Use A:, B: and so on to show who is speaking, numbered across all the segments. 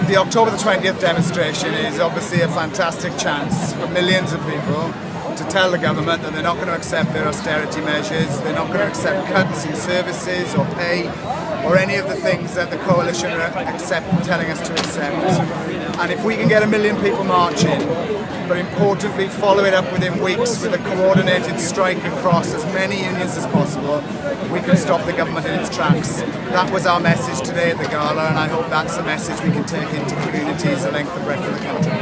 A: The October the 20th demonstration is obviously a fantastic chance for millions of people to tell the government that they're not going to accept their austerity measures, they're not going to accept cuts in services or pay or any of the things that the coalition are telling us to accept. And if we can get 1 million people marching, but importantly follow it up within weeks with a coordinated strike across as many unions as possible, we can stop the government in its tracks. That was our message today at the gala, and I hope that's the message we can take into communities the length and breadth of the country.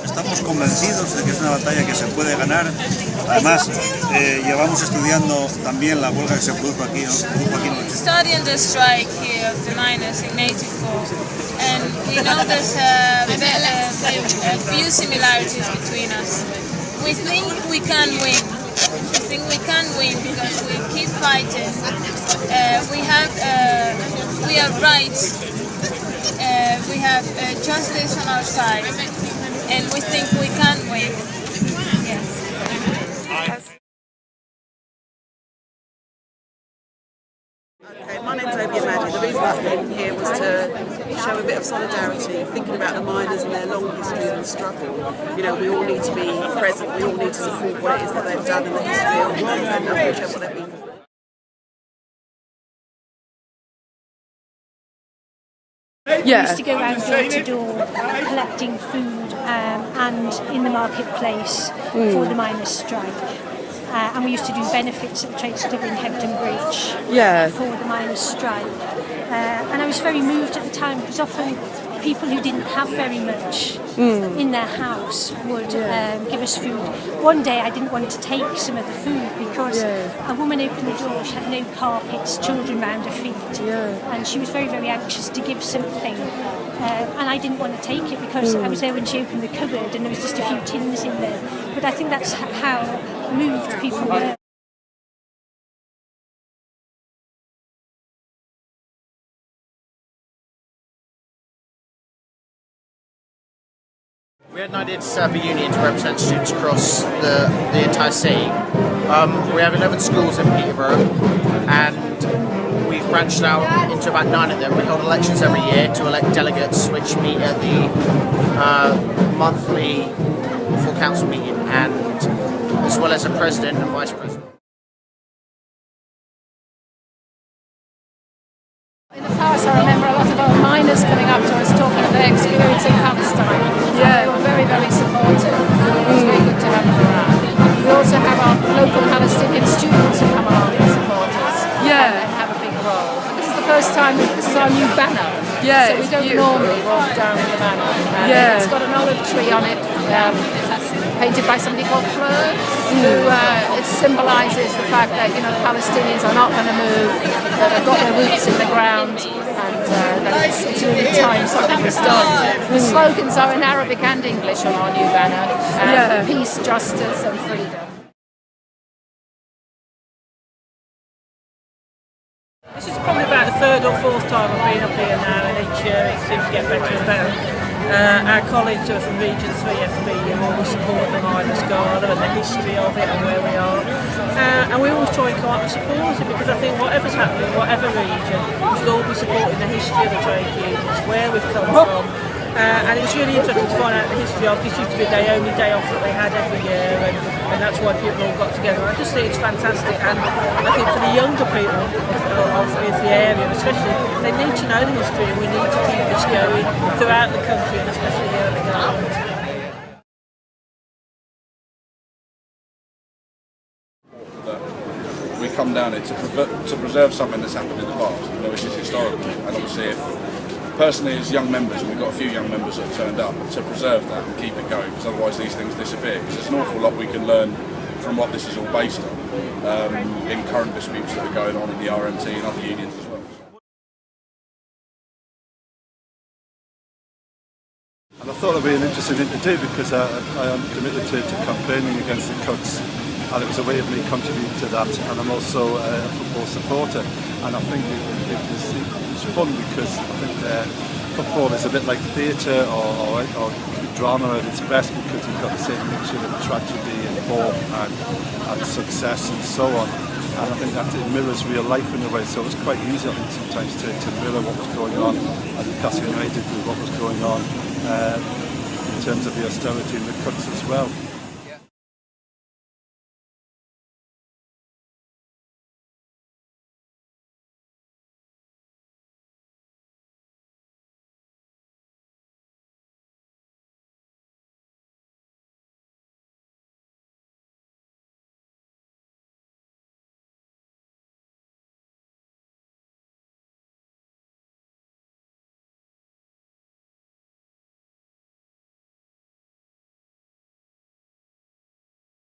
B: Estamos convencidos de que es una batalla que se puede ganar. Además, llevamos estudiando también la huelga que se produjo aquí, ¿no?
C: Studying the strike here of the miners in '84, and we know there's a few similarities between us. We think we can win. We think we can win because we keep fighting. We have rights. We have justice on our side. And we think we can win. Yes.
D: Okay, my name's The reason I came here was to show a bit of solidarity, thinking about the miners and their long history and struggle. You know, we all need to be present, we all need to support what it is that they've done in the history of and appreciate what they've been.
E: We used to go around door to door collecting food and in the marketplace for the miners' strike. And we used to do benefits at the Trade Club in Hegdon Bridge for the miners' strike. And I was very moved at the time because often people who didn't have very much in their house would give us food. One day I didn't want to take some of the food because a woman opened the door, she had no carpets, children round her feet, and she was very, very anxious to give something. And I didn't want to take it because I was there when she opened the cupboard and there was just a few tins in there. But I think that's how moved people were.
F: We had an idea to set up a union to represent students across the entire city. We have 11 schools in Peterborough and we've branched out into about 9 of them. We hold elections every year to elect delegates which meet at the monthly full council meeting, and as well as a president and vice president.
G: In the past, I remember a lot of our miners coming up to us talking of their experience in Palestine. They were very, very supportive. It was very good to have them around. We also have our local Palestinian students who come along and support us and have a big role. This is the first time, this is our new banner. So we don't normally walk down with the banner. It's got an olive tree on it, painted by somebody called Fleur, who it symbolises the fact that, you know, Palestinians are not going to move, that they've got their roots in the ground, and that it's really time something was done. The slogans are in Arabic and English on our new banner, peace, justice and freedom.
H: This is probably about the 3rd or 4th time I've been up here now, and each year it seems to get better and better. Our colleagues who are from Region 3 FB always support the Miners Gala and the history of it and where we are. And we always try and come up and support it, because I think whatever's happening, whatever region, we should all be supporting the history of the trade unions, where we've come from. And it's really interesting to find out the history of this. Used to be the only day off that they had every year, and that's why people all got together. I just think it's fantastic, and I think for the younger people of the area especially, they need to know the history, and we need to keep this going throughout the country and especially here at the Gala.
I: We come down here to preserve something that's happened in the past, you know, which is historical, and obviously personally as young members, and we've got a few young members that have turned up, to preserve that and keep it going, because otherwise these things disappear, because there's an awful lot we can learn from what this is all based on in current disputes that are going on in the RMT and other unions as well.
J: And I thought it would be an interesting thing to do, because I am committed to campaigning against the cuts, and it was a way of me contributing to that, and I'm also a football supporter, and I think it was fun, because I think football is a bit like theatre or drama at its best, because you've got the same mixture of tragedy and hope and success and so on. And I think that it mirrors real life in a way, so it's quite easy, I think, sometimes to mirror what was going on at Newcastle United with what was going on in terms of the austerity and the cuts as well.